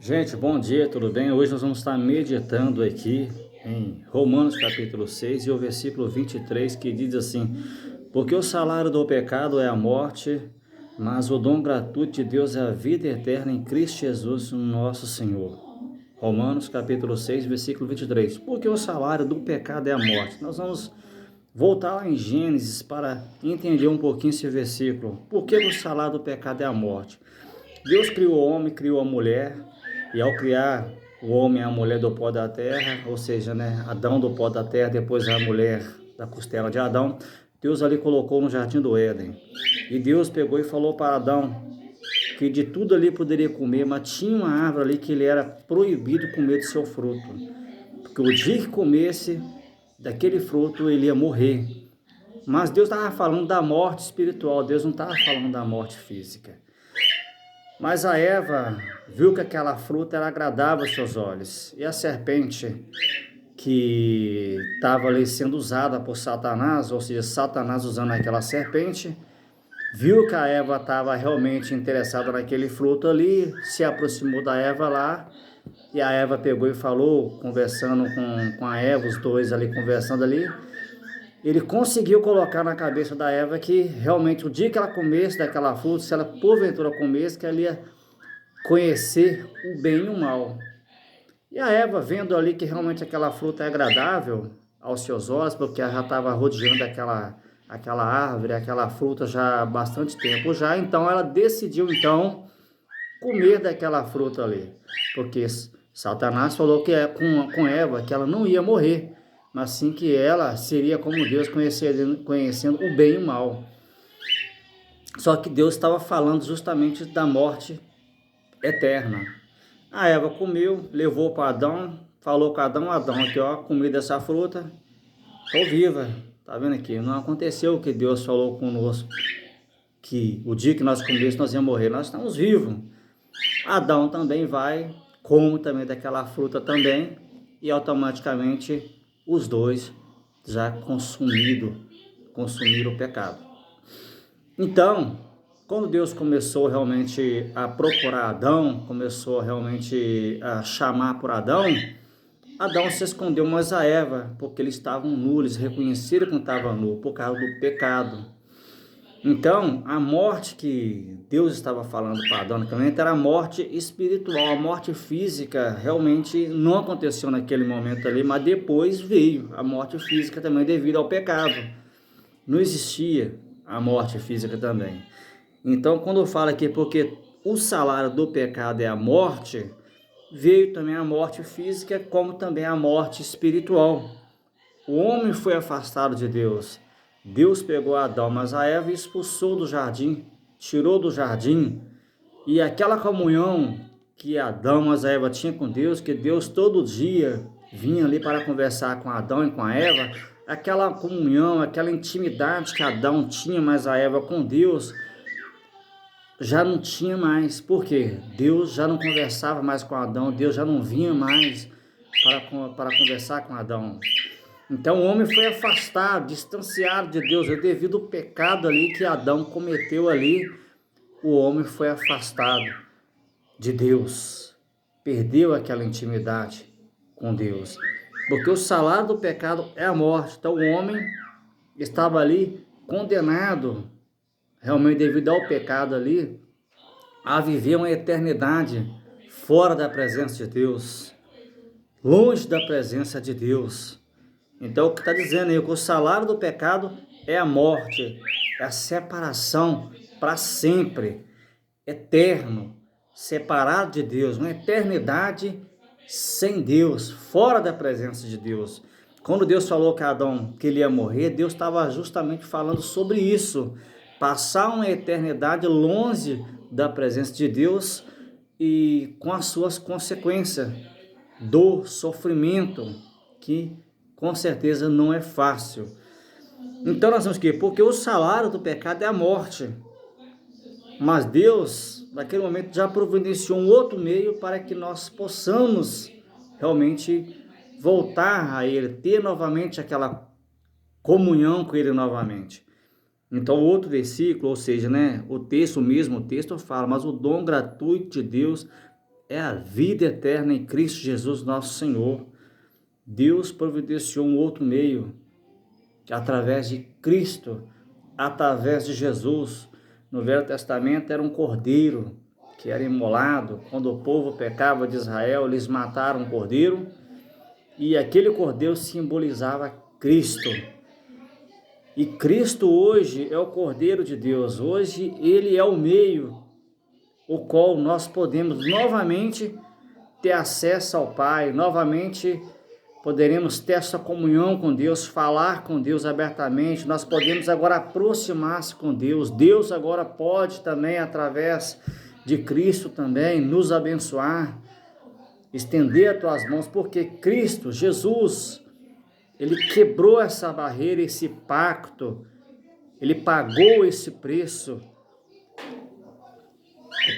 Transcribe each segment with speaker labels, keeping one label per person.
Speaker 1: Gente, bom dia, tudo bem? Hoje nós vamos estar meditando aqui em Romanos capítulo 6 e o versículo 23 que diz assim: Porque o salário do pecado é a morte, mas o dom gratuito de Deus é a vida eterna em Cristo Jesus, nosso Senhor. Romanos capítulo 6, versículo 23. Porque o salário do pecado é a morte. Nós vamos voltar lá em Gênesis para entender um pouquinho esse versículo. Por que o salário do pecado é a morte? Deus criou o homem, criou a mulher, e ao criar o homem e a mulher do pó da terra, ou seja, né, Adão do pó da terra, depois a mulher da costela de Adão, Deus ali colocou no jardim do Éden. E Deus pegou e falou para Adão que de tudo ali poderia comer, mas tinha uma árvore ali que ele era proibido comer do seu fruto. Porque o dia que comesse daquele fruto, ele ia morrer. Mas Deus estava falando da morte espiritual, Deus não estava falando da morte física. Mas a Eva viu que aquela fruta era agradável aos seus olhos. E a serpente, que estava ali sendo usada por Satanás, ou seja, Satanás usando aquela serpente, viu que a Eva estava realmente interessada naquele fruto ali, se aproximou da Eva lá, e a Eva pegou e falou, conversando com a Eva, os dois ali conversando ali, ele conseguiu colocar na cabeça da Eva que realmente o dia que ela comesse daquela fruta, se ela porventura comesse, que ela ia conhecer o bem e o mal. E a Eva, vendo ali que realmente aquela fruta é agradável aos seus olhos, porque ela já estava rodeando aquela árvore, aquela fruta já há bastante tempo já, então ela decidiu então comer daquela fruta ali, porque Satanás falou que com Eva que ela não ia morrer, mas sim que ela seria como Deus, conhecendo o bem e o mal. Só que Deus estava falando justamente da morte eterna. A Eva comeu, levou para Adão, falou com Adão, Adão, aqui ó, comi dessa fruta, estou viva. Tá vendo aqui? Não aconteceu o que Deus falou conosco, que o dia que nós comêssemos nós íamos morrer, nós estamos vivos. Adão também vai, come também daquela fruta também, e automaticamente os dois já consumiram o pecado. Então, quando Deus começou realmente a procurar Adão, começou realmente a chamar por Adão, Adão se escondeu mais a Eva, porque eles estavam nus, eles reconheceram que estavam nus por causa do pecado. Então, a morte que Deus estava falando para Adão naquele momento era a morte espiritual, a morte física realmente não aconteceu naquele momento ali, mas depois veio a morte física também devido ao pecado. Não existia a morte física também. Então, quando fala aqui porque o salário do pecado é a morte, veio também a morte física, como também a morte espiritual. O homem foi afastado de Deus. Deus pegou Adão, mas a Eva expulsou do jardim, tirou do jardim. E aquela comunhão que Adão, mas a Eva tinha com Deus, que Deus todo dia vinha ali para conversar com Adão e com a Eva, aquela comunhão, aquela intimidade que Adão tinha, mas a Eva com Deus, já não tinha mais. Por quê? Deus já não conversava mais com Adão, Deus já não vinha mais para conversar com Adão. Então o homem foi afastado, distanciado de Deus, devido ao pecado ali que Adão cometeu ali, o homem foi afastado de Deus, perdeu aquela intimidade com Deus, porque o salário do pecado é a morte. Então o homem estava ali condenado, realmente devido ao pecado ali, a viver uma eternidade fora da presença de Deus, longe da presença de Deus. Então, o que está dizendo aí, que o salário do pecado é a morte, é a separação para sempre, eterno, separado de Deus, uma eternidade sem Deus, fora da presença de Deus. Quando Deus falou que Adão que ele ia morrer, Deus estava justamente falando sobre isso, passar uma eternidade longe da presença de Deus e com as suas consequências, dor, sofrimento, que com certeza não é fácil. Então nós temos que, porque o salário do pecado é a morte. Mas Deus, naquele momento, já providenciou um outro meio para que nós possamos realmente voltar a Ele, ter novamente aquela comunhão com Ele novamente. Então, o outro versículo, ou seja, né, o texto, o mesmo texto fala, mas o dom gratuito de Deus é a vida eterna em Cristo Jesus, nosso Senhor. Deus providenciou um outro meio, que através de Cristo, através de Jesus. No Velho Testamento era um cordeiro que era imolado. Quando o povo pecava de Israel, eles mataram um cordeiro, e aquele cordeiro simbolizava Cristo. E Cristo hoje é o Cordeiro de Deus. Hoje ele é o meio, o qual nós podemos novamente ter acesso ao Pai, novamente poderemos ter essa comunhão com Deus, falar com Deus abertamente. Nós podemos agora aproximar-se com Deus. Deus agora pode também, através de Cristo também, nos abençoar, estender as tuas mãos, porque Cristo, Jesus, ele quebrou essa barreira, esse pacto, ele pagou esse preço.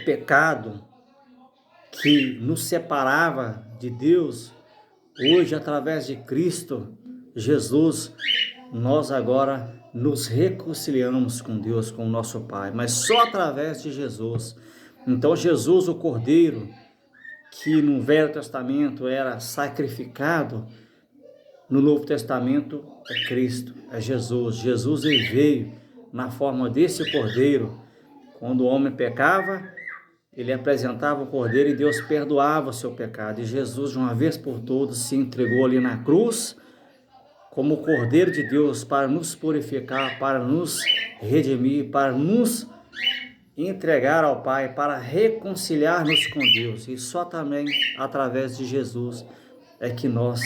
Speaker 1: O pecado que nos separava de Deus, hoje, através de Cristo Jesus, nós agora nos reconciliamos com Deus, com o nosso Pai, mas só através de Jesus. Então, Jesus, o Cordeiro, que no Velho Testamento era sacrificado, no Novo Testamento é Cristo, é Jesus. Jesus ele veio na forma desse Cordeiro. Quando o homem pecava, ele apresentava o Cordeiro e Deus perdoava o seu pecado. E Jesus, de uma vez por todas, se entregou ali na cruz como o Cordeiro de Deus para nos purificar, para nos redimir, para nos entregar ao Pai, para reconciliar-nos com Deus. E só também através de Jesus é que nós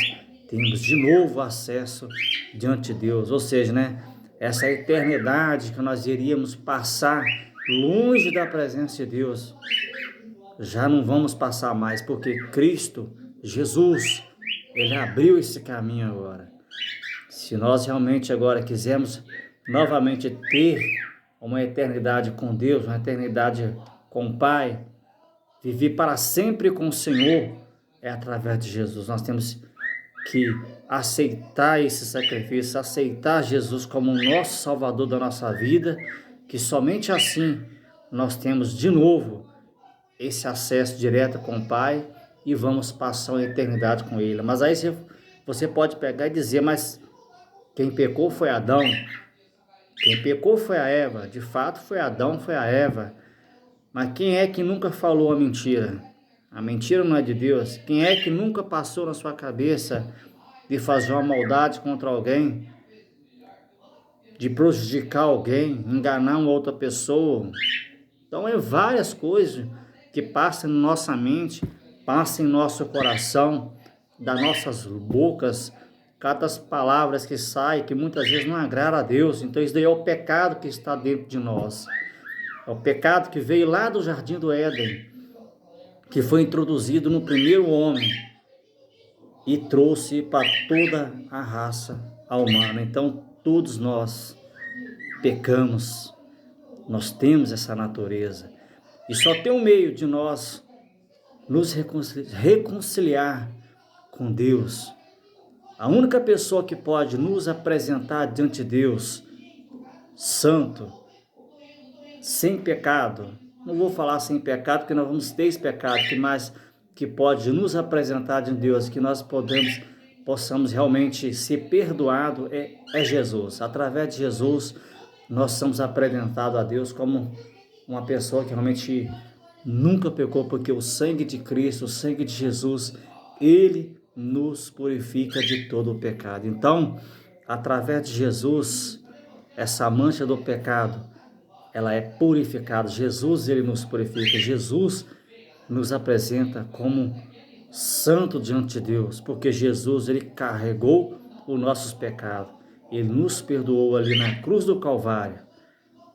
Speaker 1: temos de novo acesso diante de Deus. Ou seja, essa eternidade que nós iríamos passar longe da presença de Deus, já não vamos passar mais, porque Cristo, Jesus, ele abriu esse caminho agora. Se nós realmente agora quisermos novamente ter uma eternidade com Deus, uma eternidade com o Pai, viver para sempre com o Senhor, é através de Jesus. Nós temos que aceitar esse sacrifício, aceitar Jesus como o nosso Salvador da nossa vida, que somente assim nós temos de novo esse acesso direto com o Pai e vamos passar uma eternidade com Ele. Mas aí você pode pegar e dizer, mas quem pecou foi Adão, quem pecou foi a Eva, de fato foi Adão, foi a Eva, mas quem é que nunca falou a mentira? A mentira não é de Deus. Quem é que nunca passou na sua cabeça de fazer uma maldade contra alguém, de prejudicar alguém, enganar uma outra pessoa? Então é várias coisas que passam na nossa mente, passam em nosso coração, das nossas bocas, cada palavras que saem, que muitas vezes não agradam a Deus. Então isso daí é o pecado que está dentro de nós. É o pecado que veio lá do Jardim do Éden, que foi introduzido no primeiro homem e trouxe para toda a raça humana. Então todos nós pecamos, nós temos essa natureza. E só tem um meio de nós nos reconciliar com Deus. A única pessoa que pode nos apresentar diante de Deus, santo, sem pecado, não vou falar sem pecado, porque nós vamos ter esse pecado, mas que pode nos apresentar diante de Deus, que nós possamos realmente ser perdoados, é Jesus. Através de Jesus, nós somos apresentados a Deus como uma pessoa que realmente nunca pecou, porque o sangue de Cristo, o sangue de Jesus, ele nos purifica de todo o pecado. Então, através de Jesus, essa mancha do pecado, ela é purificada. Jesus, ele nos purifica. Jesus nos apresenta como santo diante de Deus, porque Jesus, ele carregou os nossos pecados. Ele nos perdoou ali na cruz do Calvário.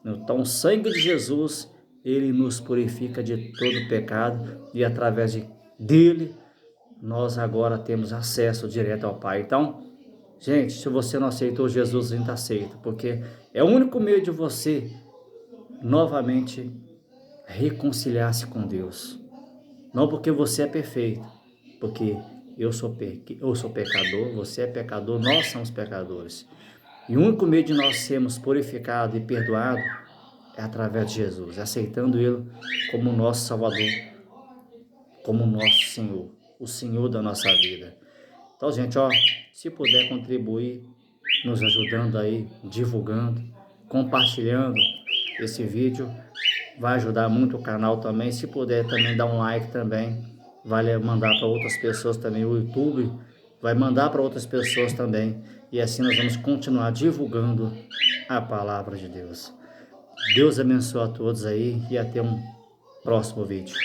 Speaker 1: Então, o sangue de Jesus, ele nos purifica de todo pecado e através dele, nós agora temos acesso direto ao Pai. Então, gente, se você não aceitou Jesus, ainda aceita, porque é o único meio de você novamente reconciliar-se com Deus. Não porque você é perfeito, porque eu sou pecador, você é pecador, nós somos pecadores. E o único meio de nós sermos purificados e perdoados é através de Jesus, aceitando Ele como nosso Salvador, como nosso Senhor, o Senhor da nossa vida. Então, gente, se puder contribuir, nos ajudando aí, divulgando, compartilhando esse vídeo, vai ajudar muito o canal também. Se puder também dar um like também, vale mandar para outras pessoas também. O YouTube vai mandar para outras pessoas também. E assim nós vamos continuar divulgando a palavra de Deus. Deus abençoe a todos aí e até um próximo vídeo.